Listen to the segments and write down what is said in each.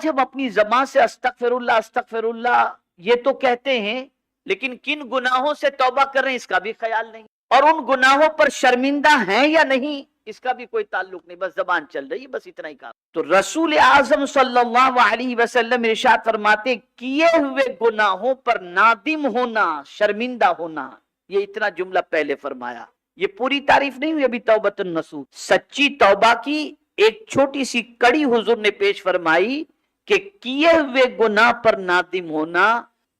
آج ہم اپنی زبان سے استغفراللہ یہ تو کہتے ہیں، لیکن کن گناہوں سے توبہ کر رہے ہیں اس کا بھی خیال نہیں، اور ان گناہوں پر شرمندہ ہیں یا نہیں اس کا بھی کوئی تعلق نہیں، بس زبان چل رہی ہے، بس اتنا ہی کام۔ تو رسول اعظم صلی اللہ علیہ وسلم ارشاد فرماتے کیے ہوئے گناہوں پر نادم ہونا، شرمندہ ہونا، یہ اتنا جملہ پہلے فرمایا۔ یہ پوری تعریف نہیں ہوئی ابھی توبۃ النصوح، سچی توبہ کی ایک چھوٹی سی کڑی حضور نے پیش فرمائی کہ کیے ہوئے گناہ پر نادم ہونا،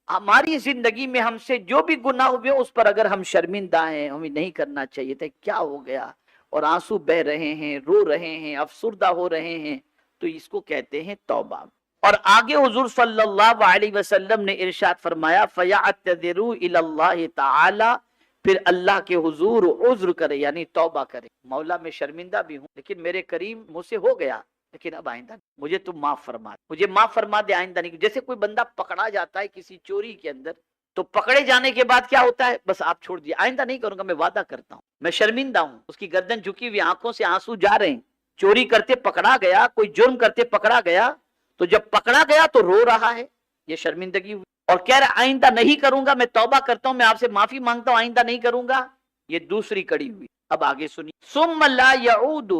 ہماری زندگی میں ہم سے جو بھی گناہ ہوئے اس پر اگر ہم شرمندہ ہیں، ہمیں نہیں کرنا چاہیے تھا، کیا ہو گیا، اور آنسو بہ رہے ہیں، رو رہے ہیں، افسردہ ہو رہے ہیں، تو اس کو کہتے ہیں توبہ۔ اور آگے حضور صلی اللہ علیہ وسلم نے ارشاد فرمایا فَيَعْتَذِرُوا إِلَى اللَّهِ تَعَالَى، پھر اللہ کے حضور عذر کرے، یعنی توبہ کرے، مولا میں شرمندہ بھی ہوں لیکن میرے کریم مجھ سے ہو گیا، لیکن اب آئندہ مجھے تم معاف فرما، مجھے معاف فرما دے، آئندہ نہیں۔ جیسے کوئی بندہ پکڑا جاتا ہے کسی چوری کے اندر، تو پکڑے جانے کے بعد کیا ہوتا ہے، بس آپ چھوڑ دیے، آئندہ نہیں کروں گا، میں وعدہ کرتا ہوں، میں شرمندہ ہوں، اس کی گردن جھکی ہوئی، آنکھوں سے آنسو جا رہے ہیں، چوری کرتے پکڑا گیا، کوئی جرم کرتے پکڑا گیا، تو جب پکڑا گیا تو رو رہا ہے، یہ شرمندگی ہوئی، اور کہہ رہا آئندہ نہیں کروں گا، میں توبہ کرتا ہوں، میں آپ سے معافی مانگتا ہوں، آئندہ نہیں کروں گا، یہ دوسری کڑی ہوئی۔ اب آگے سنیے، ثم لا يعود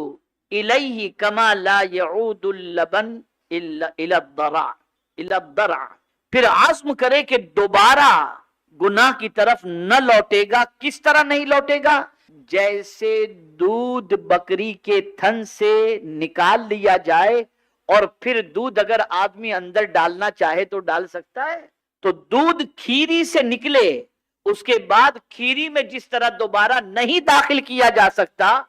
الیہ کما لا يعود اللبن الی الضرع، پھر عزم کرے کہ دوبارہ گناہ کی طرف نہ لوٹے گا۔ کس طرح نہیں لوٹے گا؟ جیسے دودھ بکری کے تھن سے نکال لیا جائے اور پھر دودھ اگر آدمی اندر ڈالنا چاہے تو ڈال سکتا ہے، تو دودھ کھیری سے نکلے اس کے بعد کھیری میں جس طرح دوبارہ نہیں داخل کیا جا سکتا،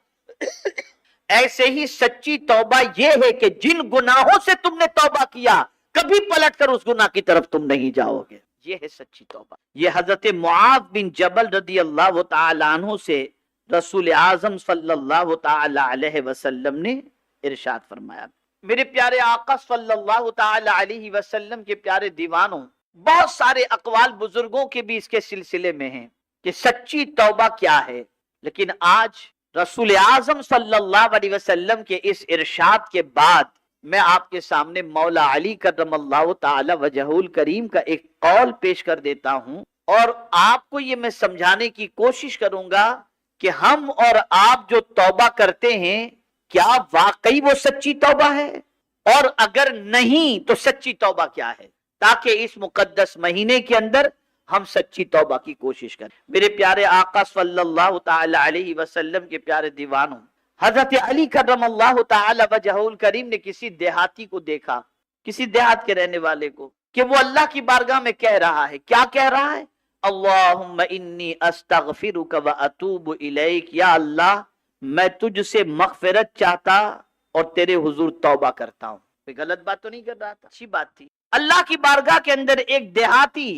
ایسے ہی سچی توبہ یہ ہے کہ جن گناہوں سے تم نے توبہ کیا کبھی پلٹ کر اس گناہ کی طرف تم نہیں جاؤ گے، یہ ہے سچی توبہ۔ یہ حضرت معاذ بن جبل رضی اللہ تعالی عنہ سے رسول اعظم صلی اللہ تعالی علیہ وسلم نے ارشاد فرمایا۔ میرے پیارے آقا صلی اللہ تعالی علیہ وسلم کے پیارے دیوانوں، بہت سارے اقوال بزرگوں کے بھی اس کے سلسلے میں ہیں کہ سچی توبہ کیا ہے، لیکن آج رسول اعظم صلی اللہ علیہ وسلم کے اس ارشاد کے بعد میں آپ کے سامنے مولا علی کرم اللہ تعالی وجہہ الکریم کا ایک قول پیش کر دیتا ہوں، اور آپ کو یہ میں سمجھانے کی کوشش کروں گا کہ ہم اور آپ جو توبہ کرتے ہیں کیا واقعی وہ سچی توبہ ہے، اور اگر نہیں تو سچی توبہ کیا ہے، تاکہ اس مقدس مہینے کے اندر ہم سچی توبہ کی کوشش کریں۔ میرے پیارے آقا صلی اللہ تعالی علیہ وسلم کے پیارے دیوانوں، حضرت علی کرم اللہ تعالی وجہہ الکریم نے کسی دیہاتی کو دیکھا، کسی دیہات کے رہنے والے کو، کہ وہ اللہ کی بارگاہ میں کہہ رہا ہے، کیا کہہ رہا ہے؟ اللہم انی استغفرک و اتوب الیک، یا اللہ میں تجھ سے مغفرت چاہتا اور تیرے حضور توبہ کرتا ہوں۔ کوئی غلط بات تو نہیں کر رہا تھا، اچھی بات تھی۔ اللہ کی بارگاہ کے اندر ایک دیہاتی،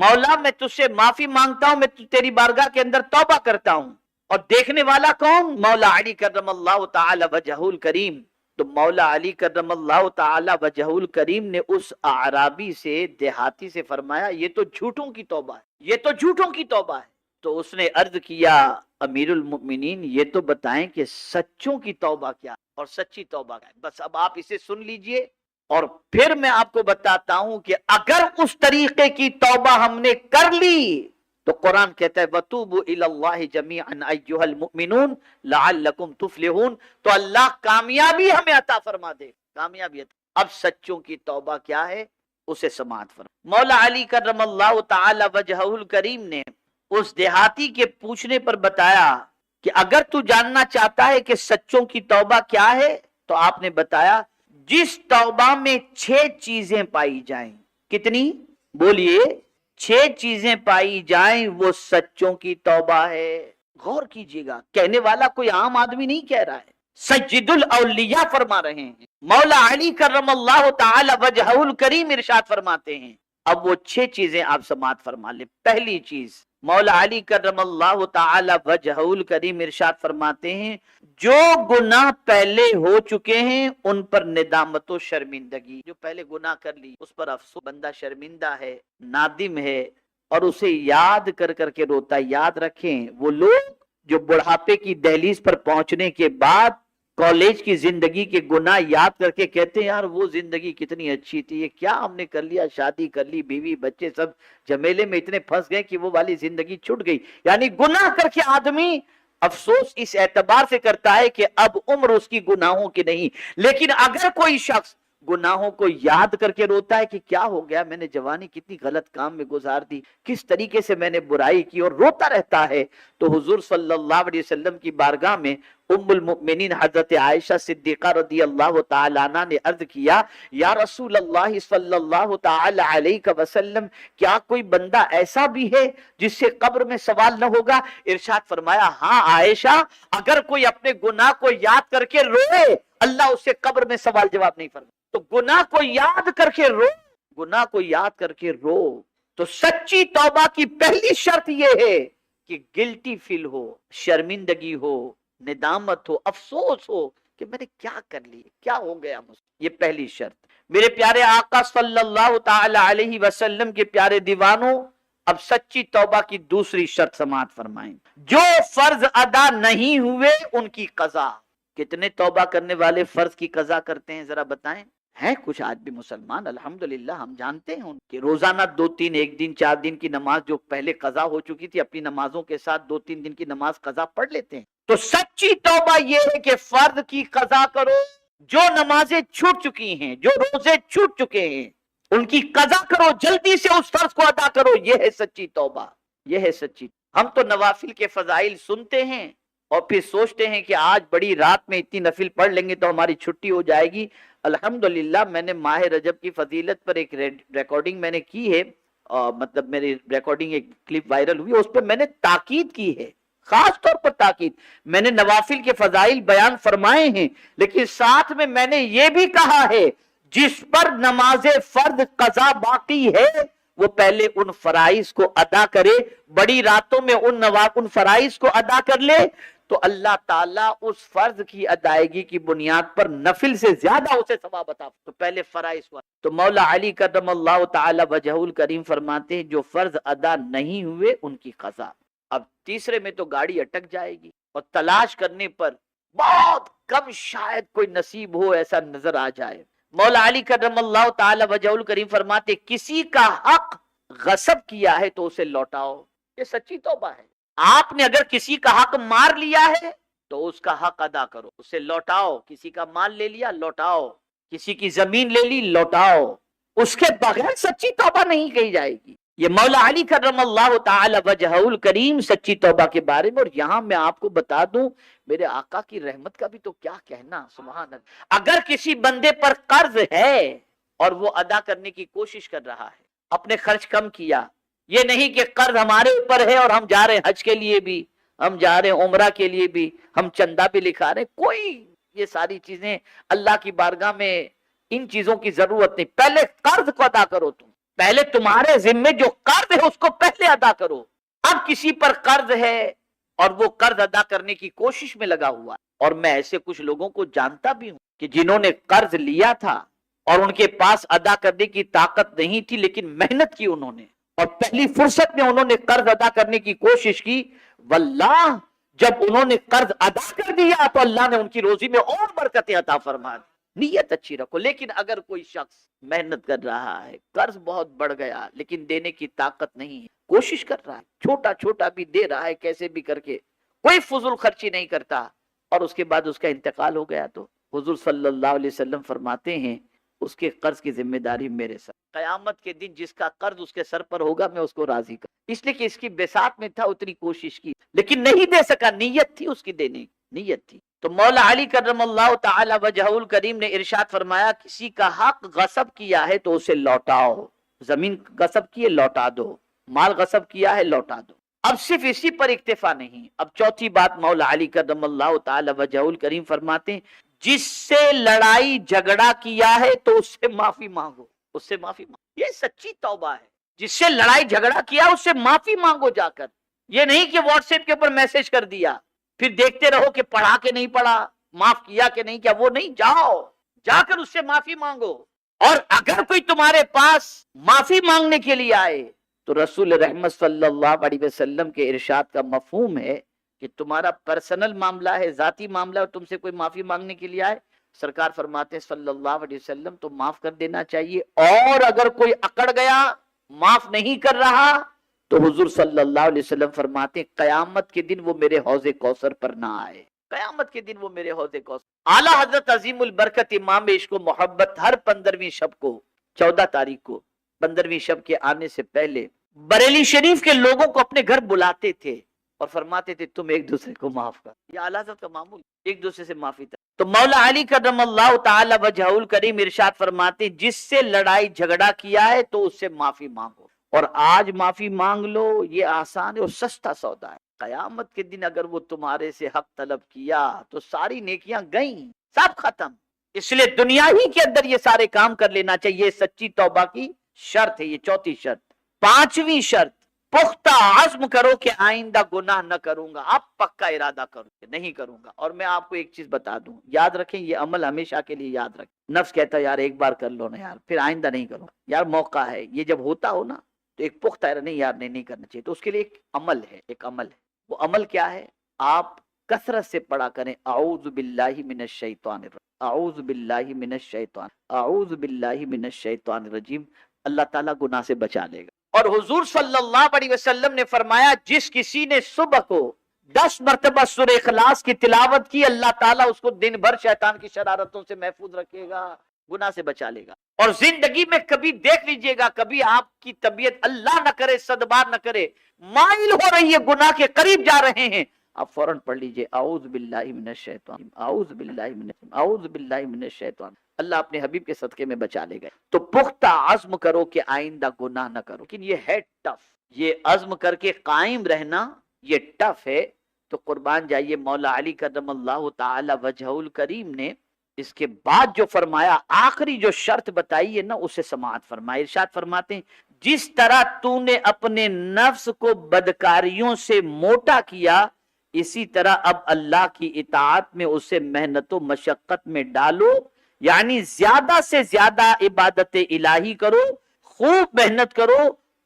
مولا میں تجھ سے معافی مانگتا ہوں، میں تیری بارگاہ کے اندر توبہ کرتا ہوں، اور دیکھنے والا کون؟ مولا علی کرم اللہ تعالی وجہہ الکریم۔ تو مولا علی کرم اللہ تعالی وجہہ الکریم نے اس اعرابی سے، دیہاتی سے فرمایا یہ تو جھوٹوں کی توبہ ہے، یہ تو جھوٹوں کی توبہ ہے۔ تو اس نے عرض کیا امیر المؤمنین یہ تو بتائیں کہ سچوں کی توبہ کیا اور سچی توبہ کیا ہے؟ بس اب آپ اسے سن لیجئے، اور پھر میں آپ کو بتاتا ہوں کہ اگر اس طریقے کی توبہ ہم نے کر لی تو قرآن کہتا ہے وَتُوبُوا إِلَى اللَّهِ جَمِيعًا أَيُّهَا الْمُؤْمِنُونَ لَعَلَّكُمْ تُفْلِحُونَ، تو اللہ کامیابی ہمیں عطا فرما دے، کامیابی عطا۔ اب سچوں کی توبہ کیا ہے اسے سماعت فرما۔ مولا علی کرم اللہ تعالی وجہہ الکریم نے اس دیہاتی کے پوچھنے پر بتایا کہ اگر تو جاننا چاہتا ہے کہ سچوں کی توبہ کیا ہے، تو آپ نے بتایا جس توبہ میں 6 چیزیں پائی جائیں۔ کتنی؟ بولیے، 6 چیزیں پائی جائیں وہ سچوں کی توبہ ہے۔ غور کیجئے گا، کہنے والا کوئی عام آدمی نہیں کہہ رہا ہے، سید الاولیاء فرما رہے ہیں، مولا علی کرم اللہ تعالی وجہہ الکریم ارشاد فرماتے ہیں۔ اب وہ 6 چیزیں آپ سماعت فرما لیں۔ پہلی چیز، مولا علی کرم اللہ تعالی وجہہ الکریم ارشاد فرماتے ہیں جو گناہ پہلے ہو چکے ہیں ان پر ندامت و شرمندگی، جو پہلے گناہ کر لی اس پر افسوس، بندہ شرمندہ ہے، نادم ہے، اور اسے یاد کر کر کے روتا ہے۔ یاد رکھیں وہ لوگ جو بڑھاپے کی دہلیز پر پہنچنے کے بعد کالج کی زندگی کے گناہ یاد کر کے کہتے ہیں یار وہ زندگی کتنی اچھی تھی، یہ کیا ہم نے کر لیا، شادی کر لی، بیوی بچے سب جمیلے میں اتنے پھنس گئے کہ وہ والی زندگی چھوٹ گئی۔ یعنی گناہ کر کے آدمی افسوس اس اعتبار سے کرتا ہے کہ اب عمر اس کی گناہوں کی نہیں، لیکن اگر کوئی شخص گناہوں کو یاد کر کے روتا ہے کہ کیا ہو گیا، میں نے جوانی کتنی غلط کام میں گزار دی، کس طریقے سے میں نے برائی کی، اور روتا رہتا ہے، تو حضور صلی اللہ علیہ وسلم کی بارگاہ میں ام المؤمنین حضرت عائشہ صدیقہ رضی اللہ تعالی عنہ نے عرض کیا، یا رسول اللہ صلی اللہ تعالی علیہ وسلم، کیا کوئی بندہ ایسا بھی ہے جس سے قبر میں سوال نہ ہوگا؟ ارشاد فرمایا، ہاں عائشہ، اگر کوئی اپنے گناہ کو یاد کر کے روئے اللہ اس سے قبر میں سوال جواب نہیں فرمائے۔ تو گناہ کو یاد کر کے رو، گناہ کو یاد کر کے رو۔ تو سچی توبہ کی پہلی شرط یہ ہے کہ گلٹی فیل ہو، شرمندگی ہو، ندامت ہو، افسوس ہو کہ میں نے کیا کر لی، کیا ہو گیا مجھ سے۔ یہ پہلی شرط۔ میرے پیارے آقا صلی اللہ تعالی علیہ وسلم کے پیارے دیوانوں، اب سچی توبہ کی دوسری شرط سماعت فرمائیں، جو فرض ادا نہیں ہوئے ان کی قضا۔ کتنے توبہ کرنے والے فرض کی قضا کرتے ہیں ذرا بتائیں؟ ہیں کچھ آج بھی مسلمان، الحمدللہ ہم جانتے ہیں ان کے روزانہ 2-3 1 دن 4 دن کی نماز جو پہلے قضا ہو چکی تھی اپنی نمازوں کے ساتھ 2-3 دن کی نماز قضا پڑھ لیتے ہیں۔ تو سچی توبہ یہ ہے کہ فرض کی قضا کرو، جو نمازیں چھوٹ چکی ہیں، جو روزے چھوٹ چکے ہیں ان کی قضا کرو، جلدی سے اس فرض کو ادا کرو۔ یہ ہے سچی توبہ، یہ ہے سچی۔ ہم تو نوافل کے فضائل سنتے ہیں اور پھر سوچتے ہیں کہ آج بڑی رات میں اتنی نفل پڑھ لیں گے تو ہماری چھٹی ہو جائے گی۔ الحمدللہ میں نے ماہ رجب کی فضیلت پر ایک ریکارڈنگ میں نے کی ہے، مطلب میری ریکارڈنگ ایک کلپ وائرل ہوئی، اس پہ میں نے تاکید کی ہے، خاص طور پر تاکید۔ میں نے نوافل کے فضائل بیان فرمائے ہیں، لیکن ساتھ میں نے یہ بھی کہا ہے جس پر نماز فرض قضا باقی ہے وہ پہلے ان فرائض کو ادا کرے، بڑی راتوں میں ان فرائض کو ادا کر لے تو اللہ تعالیٰ اس فرض کی ادائیگی کی بنیاد پر نفل سے زیادہ اسے ثواب عطا۔ تو پہلے فرائض کو۔ تو مولا علی کرم اللہ تعالی وجہ الکریم فرماتے ہیں جو فرض ادا نہیں ہوئے ان کی قضا۔ اب تیسرے میں تو گاڑی اٹک جائے گی اور تلاش کرنے پر بہت کم شاید کوئی نصیب ہو ایسا نظر آ جائے۔ مولا علی کرم اللہ تعالی وجہ الکریم فرماتے کسی کا حق غصب کیا ہے تو اسے لوٹاؤ۔ یہ سچی توبہ ہے۔ آپ نے اگر کسی کا حق مار لیا ہے تو اس کا حق ادا کرو، اسے لوٹاؤ۔ کسی کا مال لے لیا، لوٹاؤ۔ کسی کی زمین لے لی، لوٹاؤ۔ اس کے بغیر سچی توبہ نہیں کہی جائے گی۔ یہ مولا علی کرم اللہ تعالی وجہ الکریم سچی توبہ کے بارے میں۔ اور یہاں میں آپ کو بتا دوں میرے آقا کی رحمت کا بھی تو کیا کہنا، سبحان اللہ۔ اگر کسی بندے پر قرض ہے اور وہ ادا کرنے کی کوشش کر رہا ہے، اپنے خرچ کم کیا، یہ نہیں کہ قرض ہمارے اوپر ہے اور ہم جا رہے ہیں حج کے لیے بھی، ہم جا رہے ہیں عمرہ کے لیے بھی، ہم چندہ بھی لکھا رہے ہیں، کوئی یہ ساری چیزیں اللہ کی بارگاہ میں ان چیزوں کی ضرورت نہیں۔ پہلے قرض کو ادا کرو، تم پہلے تمہارے ذمے جو قرض ہے اس کو پہلے ادا کرو۔ اب کسی پر قرض ہے اور وہ قرض ادا کرنے کی کوشش میں لگا ہوا ہے، اور میں ایسے کچھ لوگوں کو جانتا بھی ہوں کہ جنہوں نے قرض لیا تھا اور ان کے پاس ادا کرنے کی طاقت نہیں تھی، لیکن محنت کی انہوں نے اور پہلی فرصت میں انہوں نے قرض ادا کرنے کی کوشش کی۔ واللہ جب انہوں نے قرض ادا کر دیا تو اللہ نے ان کی روزی میں اور برکتیں عطا فرما دی۔ نیت اچھی رکھو۔ لیکن اگر کوئی شخص محنت کر رہا ہے، قرض بہت بڑھ گیا لیکن دینے کی طاقت نہیں ہے، کوشش کر رہا ہے، چھوٹا چھوٹا بھی دے رہا ہے، کیسے بھی کر کے کوئی فضول خرچی نہیں کرتا، اور اس کے بعد اس کا انتقال ہو گیا، تو حضور صلی اللہ علیہ وسلم فرماتے ہیں اس کے قرض کی ذمہ داری میرے سر۔ قیامت کے دن جس کا قرض اس کے سر پر ہوگا میں اس کو راضی کروں، اس لیے کہ اس کی بساط میں تھا، اتنی کوشش کی لیکن نہیں دے سکا، نیت تھی اس کی دینے کی، نیت تھی۔ تو مولا علی کرم اللہ تعالی وجہ الکریم نے ارشاد فرمایا کسی کا حق غصب کیا ہے تو اسے لوٹاؤ۔ زمین غصب کی ہے، لوٹا دو۔ مال غصب کیا ہے، لوٹا دو۔ اب صرف اسی پر اکتفا نہیں، اب چوتھی بات مولا علی کرم اللہ تعالی وجہ الکریم فرماتے ہیں جس سے لڑائی جھگڑا کیا ہے تو اس سے معافی مانگو، اس سے معافی مانگو۔ یہ سچی توبہ ہے۔ جس سے لڑائی جھگڑا کیا اس سے معافی مانگو جا کر، یہ نہیں کہ واٹس ایپ کے اوپر میسج کر دیا پھر دیکھتے رہو کہ پڑھا کہ نہیں پڑھا، معاف کیا کہ نہیں کیا، وہ نہیں، جاؤ جا کر اس سے معافی مانگو۔ اور اگر کوئی تمہارے پاس معافی مانگنے کے لیے آئے تو رسول رحمت صلی اللہ علیہ وسلم کے ارشاد کا مفہوم ہے کہ تمہارا پرسنل معاملہ ہے، ذاتی معاملہ ہے، اور تم سے کوئی معافی مانگنے کے لیے آئے، سرکار فرماتے ہیں صلی اللہ علیہ وسلم تو معاف کر دینا چاہیے، اور اگر کوئی اکڑ گیا معاف نہیں کر رہا تو حضور صلی اللہ علیہ وسلم فرماتے ہیں قیامت کے دن وہ میرے حوض کوثر پر نہ آئے، قیامت کے دن وہ میرے حوض کوثر۔ اعلیٰ حضرت عظیم البرکت امام عشق و محبت ہر 15ویں شب کو، 14 تاریخ کو 15ویں شب کے آنے سے پہلے بریلی شریف کے لوگوں کو اپنے گھر بلاتے تھے اور فرماتے تھے تم ایک دوسرے کو معاف کر، یہ اعلیٰ حضرت کا معمول، ایک دوسرے سے معافی تھا۔ تو مولا علی کرم اللہ تعالی وجہہ الکریم ارشاد فرماتے جس سے لڑائی جھگڑا کیا ہے تو اس سے معافی مانگو، اور آج معافی مانگ لو، یہ آسان ہے اور سستا سودا ہے۔ قیامت کے دن اگر وہ تمہارے سے حق طلب کیا تو ساری نیکیاں گئیں، سب ختم۔ اس لیے دنیا ہی کے اندر یہ سارے کام کر لینا چاہیے، سچی توبہ کی شرط ہے، یہ 4تھی شرط۔ 5ویں شرط پختہ عزم کرو کہ آئندہ گناہ نہ کروں گا، اب پکا ارادہ کرو کہ نہیں کروں گا۔ اور میں آپ کو ایک چیز بتا دوں، یاد رکھیں یہ عمل ہمیشہ کے لیے یاد رکھیں۔ نفس کہتا ہے یار ایک بار کر لو نا یار، پھر آئندہ نہیں کروں، یار موقع ہے، یہ جب ہوتا ہو نا تو ایک پختہ ہے نہیں یار نہیں کرنا چاہیے، تو اس کے لیے ایک عمل ہے، ایک عمل ہے۔ وہ عمل کیا ہے؟ آپ کثرت سے پڑھا کریں اعوذ باللہ من الشیطان الرجیم، اعوذ باللہ من الشیطان، اعوذ باللہ من الشیطان الرجیم، اللہ تعالیٰ گناہ سے بچا لے گا۔ اور حضور صلی اللہ علیہ وسلم نے فرمایا جس کسی نے صبح کو 10 مرتبہ سورہ اخلاص کی تلاوت کی، اللہ تعالیٰ اس کو دن بھر شیطان کی شرارتوں سے محفوظ رکھے گا، گناہ سے بچا لے گا۔ اور زندگی میں کبھی دیکھ لیجئے گا، کبھی آپ کی طبیعت اللہ نہ کرے صدبار نہ کرے مائل ہو رہی ہے، گناہ کے قریب جا رہے ہیں، آپ فوراً پڑھ لیجئے اعوذ باللہ من الشیطان، اعوذ باللہ من الشیطان، اعوذ باللہ من الشیطان، اللہ اپنے حبیب کے صدقے میں بچا لے گئے۔ تو پختہ عزم کرو کہ آئندہ گناہ نہ کرو، لیکن یہ ہے ٹف، یہ عزم کر کے قائم رہنا یہ ٹف ہے۔ تو قربان جائیے مولا علی کرم اللہ تعالی وجہہ الکریم نے اس کے بعد جو فرمایا، آخری جو شرط بتائی ہے نا، اسے سماعت فرمائے۔ ارشاد فرماتے ہیں جس طرح تو نے اپنے نفس کو بدکاریوں سے موٹا کیا، اسی طرح اب اللہ کی اطاعت میں اسے محنت و مشقت میں ڈالو، یعنی زیادہ سے زیادہ عبادت الہی کرو، خوب محنت کرو،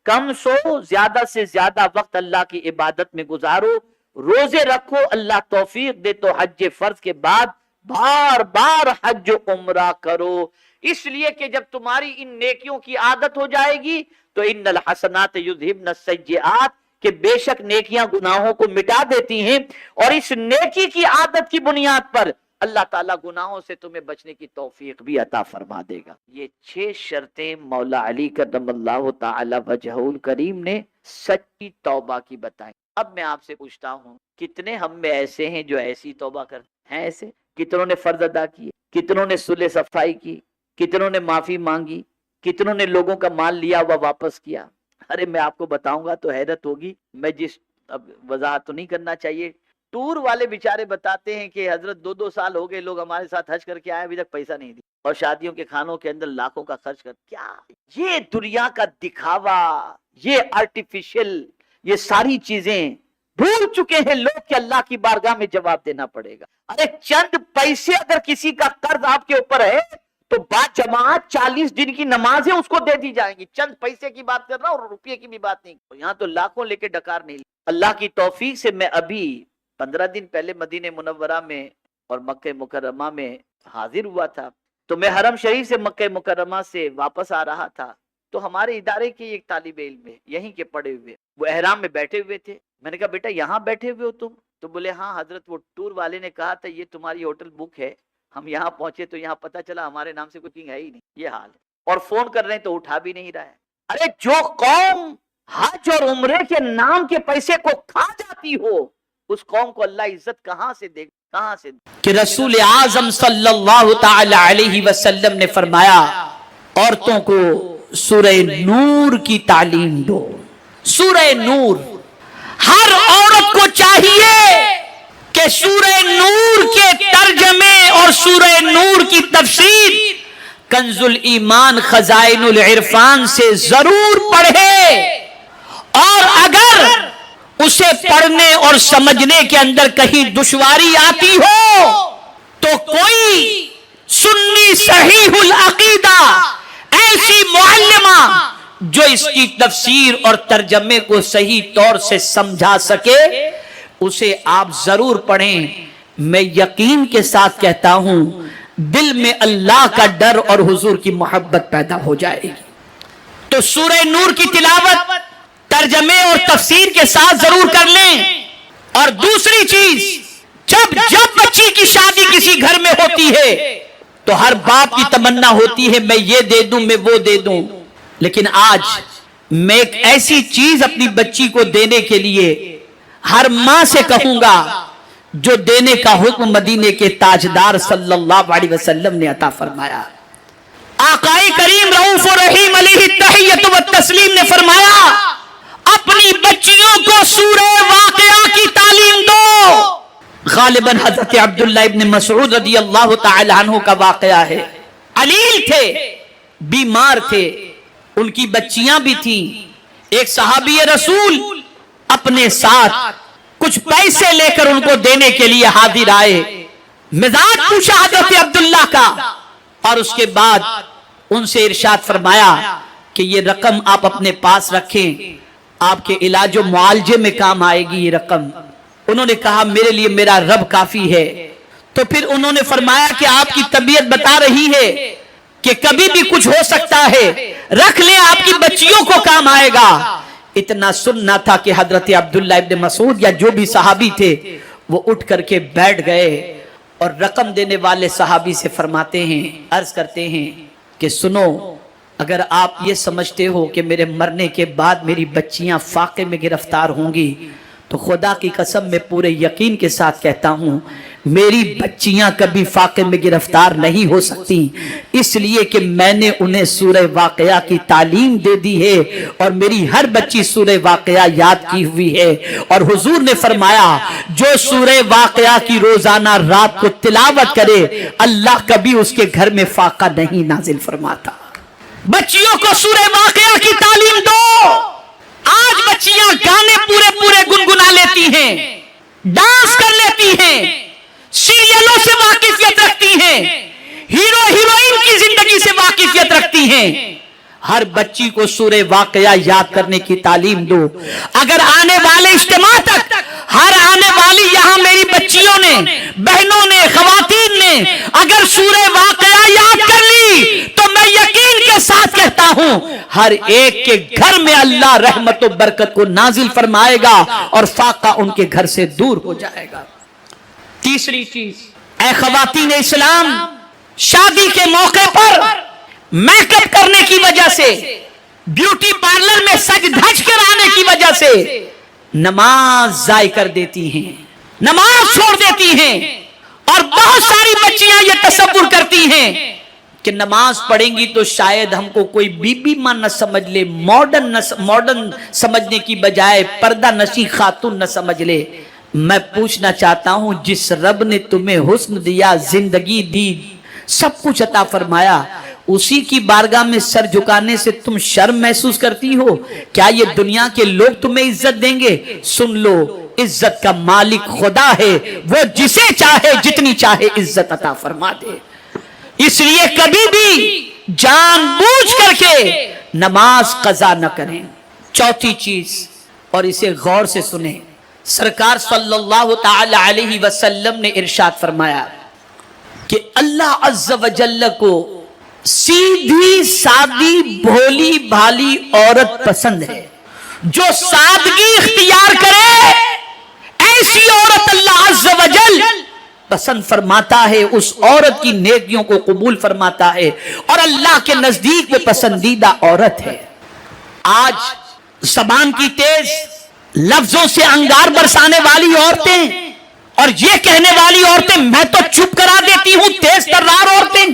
کم سو، زیادہ سے زیادہ وقت اللہ کی عبادت میں گزارو، روزے رکھو، اللہ توفیق دے تو حج فرض کے بعد بار بار حج و عمرہ کرو، اس لیے کہ جب تمہاری ان نیکیوں کی عادت ہو جائے گی تو ان الحسنات یذہبن السیئات، کہ بے شک نیکیاں گناہوں کو مٹا دیتی ہیں، اور اس نیکی کی عادت کی بنیاد پر اللہ تعالیٰ گناہوں سے تمہیں بچنے کی توفیق بھی عطا فرما دے گا۔ یہ 6 شرطیں مولا علی کرم اللہ تعالی وجہہ الکریم نے سچی توبہ کی بتائیں۔ اب میں آپ سے پوچھتا ہوں کتنے ہم میں ایسے ہیں جو ایسی توبہ کرتے ہیں؟ ایسے کتنوں نے فرض ادا کیے، کتنوں نے صلح صفائی کی، کتنوں نے معافی مانگی، کتنوں نے لوگوں کا مال لیا ہوا واپس کیا؟ ارے میں آپ کو بتاؤں گا تو حیرت ہوگی، میں جس اب وضاحت تو نہیں کرنا چاہیے، ٹور والے بیچارے بتاتے ہیں کہ حضرت 2 سال ہو گئے لوگ ہمارے ساتھ حج کر کے آئے، ابھی تک پیسہ نہیں دیا، اور شادیوں کے کھانوں کے اندر لاکھوں کا خرچ کر، کیا یہ دنیا کا دکھاوا، یہ آرٹیفیشل، یہ ساری چیزیں بھول چکے ہیں لوگ کہ اللہ کی بارگاہ میں جواب دینا پڑے گا۔ ارے چند پیسے اگر کسی کا قرض آپ کے اوپر ہے تو بات جماعت 40 دن کی نمازیں اس کو دے دی جائیں گی، چند پیسے کی بات کر رہا ہوں اور روپے کی بھی بات نہیں، یہاں تو لاکھوں لے کے ڈکار نہیں۔ اللہ کی توفیق سے میں ابھی 15 دن پہلے مدینہ منورہ میں اور مکہ مکرمہ میں حاضر ہوا تھا، تو میں حرم شریف سے مکہ مکرمہ سے واپس آ رہا تھا، تو ہمارے ادارے کے ایک طالب علم ہے یہیں کے پڑے ہوئے، وہ احرام میں بیٹھے ہوئے تھے، میں نے کہا بیٹا یہاں بیٹھے ہوئے ہو تم؟ تو بولے ہاں حضرت وہ ٹور والے نے کہا تھا یہ تمہاری ہوٹل بک ہے، ہم یہاں پہنچے تو یہاں پتہ چلا ہمارے نام سے کوئی ہے ہی نہیں، یہ حال ہے، اور فون کر رہے ہیں تو اٹھا بھی نہیں رہا ہے۔ ارے جو قوم حج اور عمرے کے نام کے پیسے کو کھا جاتی ہو اس قوم کو اللہ عزت کہاں سے دے گا، کہاں سے؟ کہ رسول اعظم صلی اللہ تعالی علیہ وسلم نے فرمایا عورتوں کو سورہ نور کی تعلیم دو۔ سورہ نور، ہر عورت کو چاہیے کہ سورہ نور کے ترجمے اور سورہ نور کی تفسیر کنز الایمان خزائن العرفان سے ضرور پڑھے، اور اگر اسے پڑھنے اور سمجھنے کے اندر کہیں دشواری آتی ہو تو کوئی سنی صحیح العقیدہ ایسی معلمہ جو اس کی تفسیر اور ترجمے کو صحیح طور سے سمجھا سکے، اسے آپ ضرور پڑھیں. میں یقین کے ساتھ کہتا ہوں دل میں اللہ کا ڈر اور حضور کی محبت پیدا ہو جائے گی. تو سورہ نور کی تلاوت ترجمے اور تفسیر کے ساتھ ضرور کر لیں. اور دوسری چیز، جب بچی کی شادی کسی گھر میں ہوتی ہے تو ہر باپ کی تمنا ہوتی ہے میں یہ دے دوں، میں وہ دے دوں. لیکن آج میں ایک ایسی چیز اپنی بچی کو دینے کے لیے ہر ماں سے کہوں گا جو دینے کا حکم مدینے کے تاجدار صلی اللہ علیہ وسلم نے عطا فرمایا. آقائے کریم رؤوف الرحیم علیہ التحیۃ والتسلیم نے فرمایا اپنی بچیوں کو سورہ واقعہ کی تعلیم دو. غالباً حضرت عبداللہ ابن مسعود رضی اللہ تعالی عنہ کا واقعہ ہے. علیل تھے، بیمار تھے، ان کی بچیاں بھی تھیں. ایک صحابی رسول اپنے ساتھ کچھ پیسے لے کر ان کو دینے کے لیے حاضر آئے. مزاج پوچھا حضرت عبداللہ کا اور اس کے بعد ان سے ارشاد فرمایا کہ یہ رقم آپ اپنے پاس رکھیں، آپ کے علاج و معالجے میں کام آئے گی یہ رقم. انہوں نے کہا میرے لیے میرا رب کافی ہے. تو پھر انہوں نے فرمایا کہ آپ کی طبیعت بتا رہی ہے کہ کبھی بھی کچھ ہو سکتا ہے، رکھ لیں آپ کی بچیوں کو کام آئے گا. اتنا سننا تھا کہ حضرت عبداللہ ابن مسعود یا جو بھی صحابی تھے وہ اٹھ کر کے بیٹھ گئے اور رقم دینے والے صحابی سے فرماتے ہیں، عرض کرتے ہیں کہ سنو، اگر آپ یہ سمجھتے ہو کہ میرے مرنے کے بعد میری بچیاں فاقے میں گرفتار ہوں گی تو خدا کی قسم میں پورے یقین کے ساتھ کہتا ہوں میری بچیاں کبھی فاقے میں گرفتار نہیں ہو سکتی، اس لیے کہ میں نے انہیں سورہ واقعہ کی تعلیم دے دی ہے اور میری ہر بچی سورہ واقعہ یاد کی ہوئی ہے. اور حضور نے فرمایا جو سورہ واقعہ کی روزانہ رات کو تلاوت کرے اللہ کبھی اس کے گھر میں فاقہ نہیں نازل فرماتا. بچیوں کو سورہ واقعہ کی تعلیم دو. آج بچیاں گانے پورے گنگنا لیتی ہیں، ڈانس کر لیتی ہیں، سیریلوں سے واقفیت رکھتی ہیں، ہیرو ہیروئن کی زندگی سے واقفیت رکھتی ہیں. ہر بچی کو سورہ واقعہ یاد کرنے کی تعلیم دو. اگر آنے والے اجتماع تک ہر آنے والی یہاں میری بچیوں نے، بہنوں نے، خواتین نے اگر سورہ واقعہ یاد کر لی تو میں یقین کے ساتھ کہتا ہوں ہر ایک کے گھر میں اللہ رحمت و برکت کو نازل فرمائے گا اور فاقہ ان کے گھر سے دور ہو جائے گا. تیسری چیز، اے خواتین اسلام، شادی کے موقع پر میک اپ کرنے کی وجہ سے، بیوٹی پارلر میں سج دھج کر آنے کی وجہ سے نماز ضائع کر دیتی ہیں، نماز چھوڑ دیتی ہیں. اور بہت ساری بچیاں یہ تصور کرتی ہیں کہ نماز پڑھیں گی تو شاید ہم کو کوئی بی بی ماں نہ سمجھ لے، ماڈرن سمجھنے کی بجائے پردہ نشی خاتون نہ سمجھ لے. میں پوچھنا چاہتا ہوں جس رب نے تمہیں حسن دیا، زندگی دی، سب کچھ عطا فرمایا، اسی کی بارگاہ میں سر جھکانے سے تم شرم محسوس کرتی ہو؟ کیا یہ دنیا کے لوگ تمہیں عزت دیں گے؟ سن لو، عزت کا مالک خدا ہے، وہ جسے چاہے جتنی چاہے عزت عطا فرما دے. اس لیے کبھی بھی جان بوجھ کر کے نماز قضا نہ کریں. چوتھی چیز، اور اسے غور سے سنیں، سرکار صلی اللہ تعالی علیہ وسلم نے ارشاد فرمایا کہ اللہ عز و جل کو سیدھی سادی بھولی بھالی عورت پسند ہے. جو سادگی اختیار کرے ایسی عورت اللہ عز و جل پسند فرماتا ہے، اس عورت کی نیکیوں کو قبول فرماتا ہے اور اللہ کے نزدیک وہ پسندیدہ عورت ہے. آج زبان کی تیز، لفظوں سے انگار برسانے والی عورتیں اور یہ کہنے والی عورتیں میں تو چپ کرا دیتی ہوں، تیز ترار عورتیں.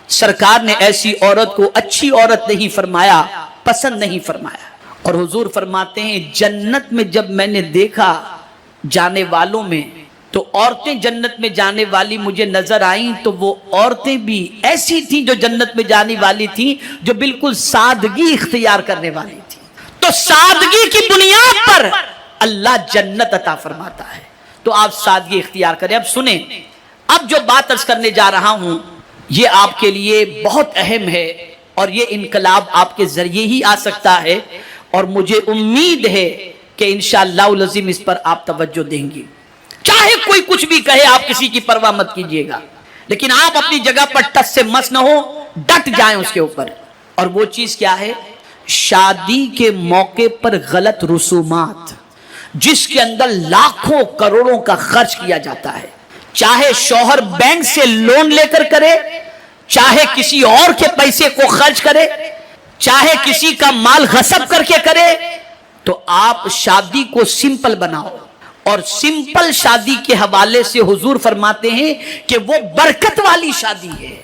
سرکار نے ایسی عورت کو اچھی عورت نہیں فرمایا، پسند نہیں فرمایا. اور حضور فرماتے ہیں جنت میں جب میں نے دیکھا جانے والوں میں تو عورتیں جنت میں جانے والی مجھے نظر آئیں تو وہ عورتیں بھی ایسی تھیں جو جنت میں جانے والی تھیں جو بالکل سادگی اختیار کرنے والی تھی. تو سادگی کی بنیاد پر اللہ جنت عطا فرماتا ہے. تو آپ سادگی اختیار کریں. اب سنیں، اب جو بات عرض کرنے جا رہا ہوں یہ آپ کے لیے بہت اہم ہے اور یہ انقلاب آپ کے ذریعے ہی آ سکتا ہے. اور مجھے امید ہے کہ انشاءاللہ العظیم اس پر آپ توجہ دیں گے. چاہے کوئی کچھ بھی کہے آپ کسی کی پرواہ مت کیجئے گا, لیکن آپ اپنی جگہ پر ٹس سے مس نہ ہو, ڈٹ جائیں اس کے اوپر. اور وہ چیز کیا ہے؟ شادی کے موقع پر غلط رسومات, جس کے اندر لاکھوں کروڑوں کا خرچ کیا جاتا ہے, چاہے شوہر بینک سے لون لے کر کرے, چاہے کسی اور کے پیسے کو خرچ کرے, چاہے کسی کا مال غصب کر کے کرے. تو آپ شادی کو سمپل بناؤ, اور سمپل شادی کے حوالے سے حضور فرماتے ہیں کہ وہ برکت والی شادی ہے.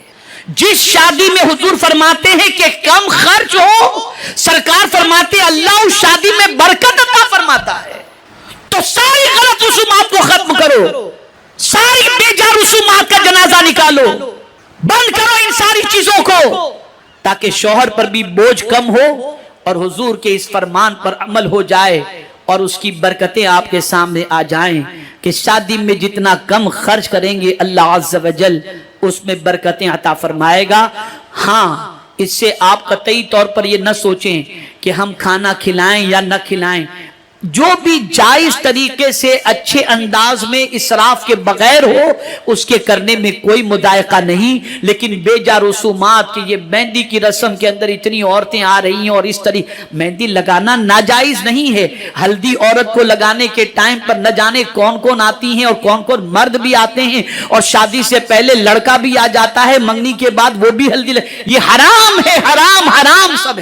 جس شادی میں حضور فرماتے ہیں کہ کم خرچ ہو, سرکار فرماتے ہیں اللہ اس شادی میں برکت عطا فرماتا ہے. تو ساری غلط رسومات کو ختم کرو, ساری بے جا رسومات کا جنازہ نکالو, بند کرو ان ساری چیزوں کو, تاکہ شوہر پر بھی بوجھ کم ہو اور حضور کے اس فرمان پر عمل ہو جائے, اور اس کی برکتیں آپ کے سامنے آ جائیں کہ شادی میں جتنا کم خرچ کریں گے اللہ عز و جل اس میں برکتیں عطا فرمائے گا. ہاں, اس سے آپ قطعی طور پر یہ نہ سوچیں کہ ہم کھانا کھلائیں یا نہ کھلائیں, جو بھی جائز طریقے سے اچھے انداز میں اسراف کے بغیر ہو اس کے کرنے میں کوئی مضائقہ نہیں. لیکن بے جا رسومات کہ یہ مہندی کی رسم کے اندر اتنی عورتیں آ رہی ہیں اور اس طرح مہندی لگانا ناجائز نہیں ہے. ہلدی عورت کو لگانے کے ٹائم پر نہ جانے کون کون آتی ہیں اور کون کون مرد بھی آتے ہیں, اور شادی سے پہلے لڑکا بھی آ جاتا ہے, منگنی کے بعد وہ بھی ہلدی یہ حرام ہے, حرام حرام سب ہے.